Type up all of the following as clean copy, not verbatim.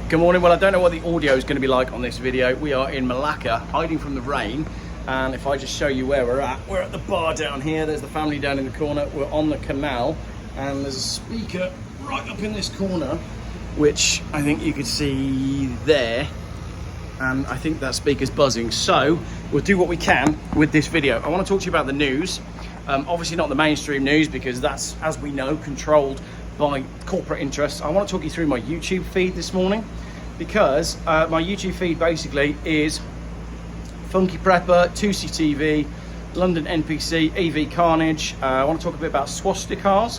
Good morning. Well, I don't know what the audio is going to be like on this video. We are in Malacca, hiding from the rain. And if I just show you where we're at the bar down here. There's the family down in the corner. We're on the canal, and there's a speaker right up in this corner, which I think you could see there. And I think that speaker's buzzing. So we'll do what we can with this video. I want to talk to you about the news. Obviously not the mainstream news, because that's, as we know, controlled by corporate interests. I want to talk you through my YouTube feed this morning, because my YouTube feed basically is Funky Prepper, Tousi TV, London NPC, EV Carnage. I want to talk a bit about Swastikars,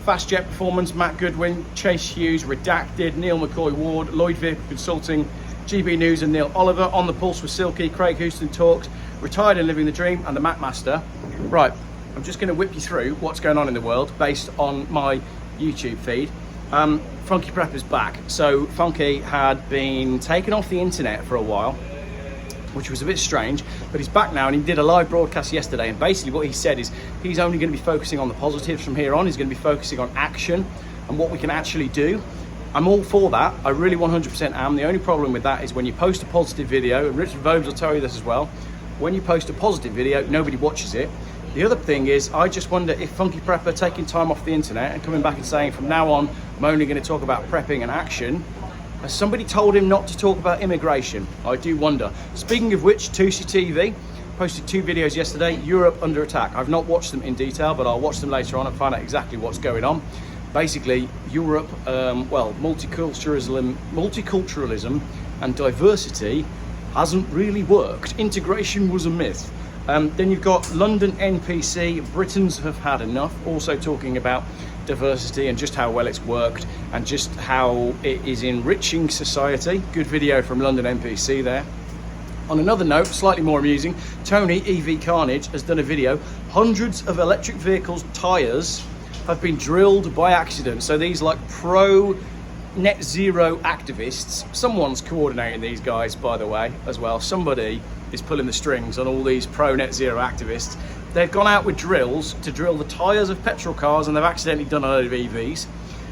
Fast Jet Performance, Matt Goodwin, Chase Hughes, Redacted, Neil McCoy Ward, Lloyd Vehicle Consulting, GB News and Neil Oliver, On the Pulse with Silki, Craig Houston Talks, Retired and Living the Dream, and the Mac Master. Right, I'm just going to whip you through what's going on in the world based on my YouTube feed. Funky Prepper's back. So Funky had been taken off the internet for a while, which was a bit strange, but he's back now, and he did a live broadcast yesterday, and basically what he said is he's only going to be focusing on the positives from here on. He's going to be focusing on action and what we can actually do. I'm all for that. I really 100% am. The only problem with that is when you post a positive video, and Richard Vobes will tell you this as well, when you post a positive video, nobody watches it. The other thing is, I just wonder if Funky Prepper taking time off the internet and coming back and saying from now on, I'm only going to talk about prepping and action, has somebody told him not to talk about immigration? I do wonder. Speaking of which, Tousi TV posted 2 videos yesterday, Europe Under Attack. I've not watched them in detail, but I'll watch them later on and find out exactly what's going on. Basically, Europe, well, multiculturalism and diversity hasn't really worked. Integration was a myth. Then you've got London NPC, Britons have had enough, also talking about diversity and just how well it's worked and just how it is enriching society. Good video from London NPC there. On another note, slightly more amusing, Tony, EV Carnage, has done a video. Hundreds of electric vehicles' tyres have been drilled by accident. So these like pro net zero activists, someone's coordinating these guys, by the way, as well. Somebody is pulling the strings on all these pro net zero activists. They've gone out with drills to drill the tyres of petrol cars, and they've accidentally done a load of EVs.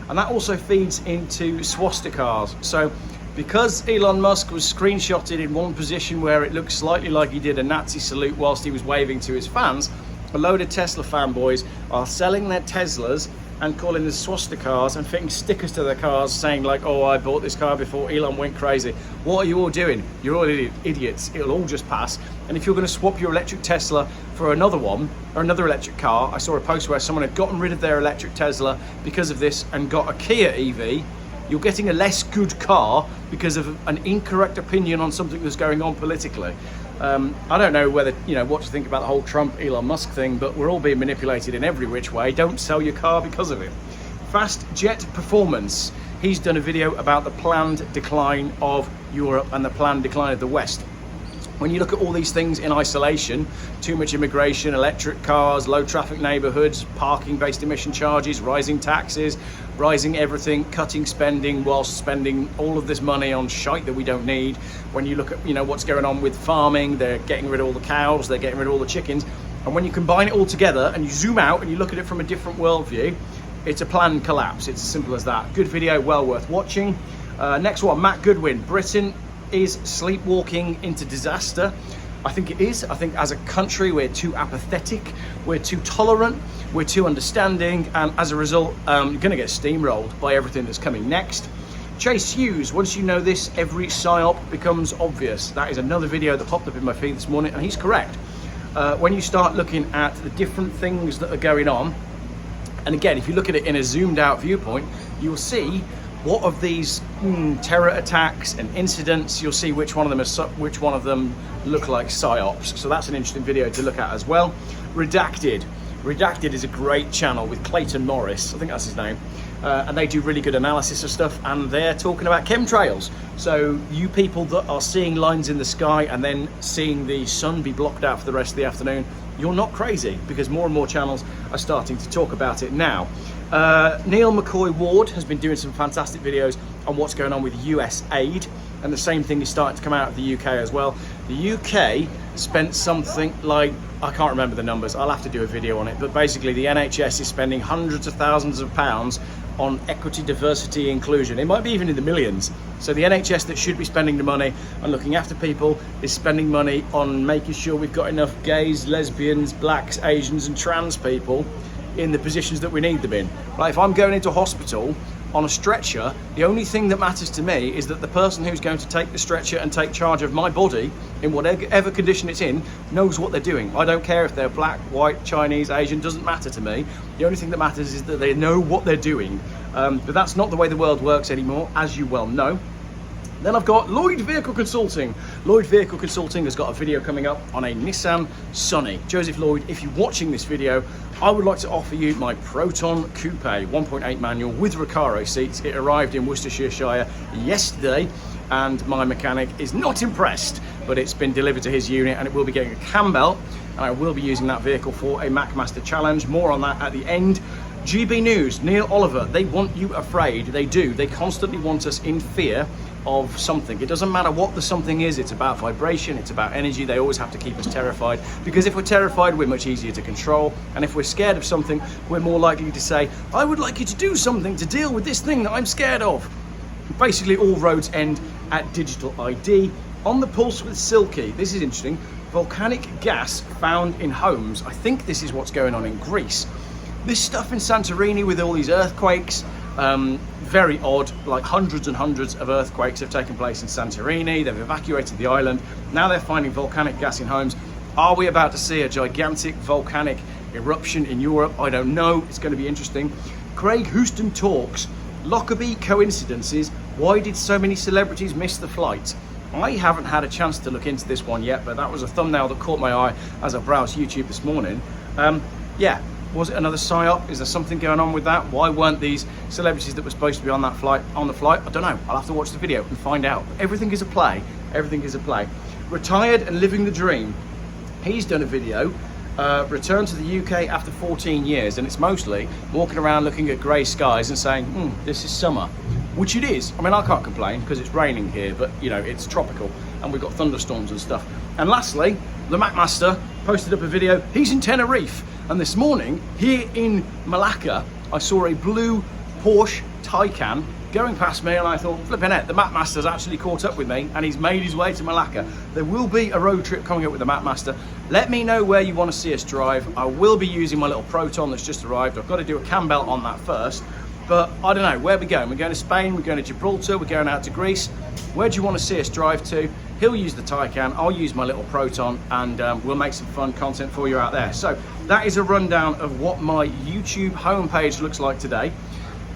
And that also feeds into Swastikars. So because Elon Musk was screenshotted in one position where it looks slightly like he did a Nazi salute whilst he was waving to his fans, a load of Tesla fanboys are selling their Teslas and calling them Swastikars and fitting stickers to their cars saying like, oh, I bought this car before Elon went crazy. What are you all doing? You're all idiots. It'll all just pass. And if you're going to swap your electric Tesla for another one or another electric car, I saw a post where someone had gotten rid of their electric Tesla because of this and got a Kia EV. You're getting a less good car because of an incorrect opinion on something that's going on politically. I don't know whether, what to think about the whole Trump Elon Musk thing, but we're all being manipulated in every which way. Don't sell your car because of it. Fast Jet Performance, he's done a video about the planned decline of Europe and the planned decline of the West. When you look at all these things in isolation, too much immigration, electric cars, low traffic neighbourhoods, parking-based emission charges, rising taxes, rising everything, cutting spending whilst spending all of this money on shite that we don't need. When you look at what's going on with farming, they're getting rid of all the cows, they're getting rid of all the chickens. And when you combine it all together and you zoom out and you look at it from a different worldview, it's a planned collapse. It's as simple as that. Good video, well worth watching. Next one, Matt Goodwin, Britain is sleepwalking into disaster. I think it is. I think as a country we're too apathetic, we're too tolerant, we're too understanding, and as a result you're going to get steamrolled by everything that's coming next. Chase Hughes, once you know this, every psyop becomes obvious. That is another video that popped up in my feed this morning, and he's correct. When you start looking at the different things that are going on, and again, if you look at it in a zoomed out viewpoint, you'll see what of these terror attacks and incidents, you'll see which one of them look like psyops. So that's an interesting video to look at as well. Redacted is a great channel with Clayton Morris, I think that's his name, and they do really good analysis of stuff, and they're talking about chemtrails. So you people that are seeing lines in the sky and then seeing the sun be blocked out for the rest of the afternoon, you're not crazy, because more and more channels are starting to talk about it now. Neil McCoy Ward has been doing some fantastic videos on what's going on with USAID, and the same thing is starting to come out of the UK as well. The UK spent something like, I can't remember the numbers, I'll have to do a video on it, but basically the NHS is spending hundreds of thousands of pounds on equity, diversity, inclusion. It might be even in the millions. So the NHS that should be spending the money on looking after people is spending money on making sure we've got enough gays, lesbians, blacks, Asians and trans people in the positions that we need them in. Like if I'm going into hospital on a stretcher, the only thing that matters to me is that the person who's going to take the stretcher and take charge of my body in whatever condition it's in knows what they're doing. I don't care if they're black, white, Chinese, Asian, doesn't matter to me. The only thing that matters is that they know what they're doing. But that's not the way the world works anymore, as you well know. Then I've got Lloyd Vehicle Consulting. Lloyd Vehicle Consulting has got a video coming up on a Nissan Sunny. Joseph Lloyd, if you're watching this video, I would like to offer you my Proton Coupe 1.8 manual with Recaro seats. It arrived in Worcestershire yesterday and my mechanic is not impressed, but it's been delivered to his unit and it will be getting a cam belt, and I will be using that vehicle for a MacMaster challenge. More on that at the end. GB News, Neil Oliver, they want you afraid. They do. They constantly want us in fear of something. It doesn't matter what the something is. It's about vibration, it's about energy. They always have to keep us terrified, because if we're terrified, we're much easier to control, and if we're scared of something, we're more likely to say, I would like you to do something to deal with this thing that I'm scared of. Basically all roads end at digital ID. On the pulse with Silki, this is interesting. Volcanic gas found in homes. I think this is what's going on in Greece. This stuff in Santorini with all these earthquakes, very odd. Like hundreds and hundreds of earthquakes have taken place in Santorini. They've evacuated the island. Now they're finding volcanic gas in homes. Are we about to see a gigantic volcanic eruption in Europe? I don't know. It's going to be interesting. Craig Houston talks. Lockerbie Coincidences. Why did so many celebrities miss the flight? I haven't had a chance to look into this one yet, but that was a thumbnail that caught my eye as I browsed YouTube this morning. Yeah. Was it another psyop? Is there something going on with that? Why weren't these celebrities that were supposed to be on that flight on the flight? I don't know. I'll have to watch the video and find out. Everything is a play. Everything is a play. Retired and living the dream. He's done a video, returned to the UK after 14 years, and it's mostly walking around looking at grey skies and saying, this is summer, which it is. I mean, I can't complain because it's raining here, but you know, it's tropical and we've got thunderstorms and stuff. And lastly, the MacMaster posted up a video. He's in Tenerife. And this morning, here in Malacca, I saw a blue Porsche Taycan going past me, and I thought, flipping it, the MacMaster's actually caught up with me and he's made his way to Malacca. There will be a road trip coming up with the MacMaster. Let me know where you want to see us drive. I will be using my little Proton that's just arrived. I've got to do a cam belt on that first. But I don't know, where are we going? We're going to Spain, we're going to Gibraltar, we're going out to Greece. Where do you want to see us drive to? He'll use the Taycan, I'll use my little Proton, and we'll make some fun content for you out there. So that is a rundown of what my YouTube homepage looks like today.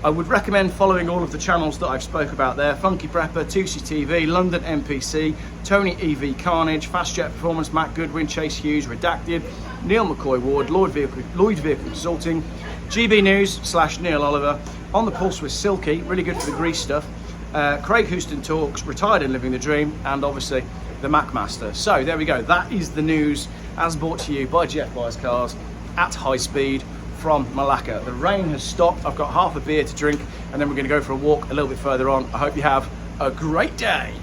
I would recommend following all of the channels that I've spoke about there. Funky Prepper, Tousi TV, London NPC, Tony EV Carnage, Fast Jet Performance, Matt Goodwin, Chase Hughes, Redacyed, Neil McCoy Ward, Lloyd Vehicle Consulting, GB News / Neil Oliver, On the Pulse with Silki, really good for the grease stuff. Craig Houston talks, Retired and Living the Dream, and obviously the MacMaster. So there we go. That is the news as brought to you by Jeff Buys Cars at high speed from Malacca. The rain has stopped. I've got half a beer to drink, and then we're going to go for a walk a little bit further on. I hope you have a great day.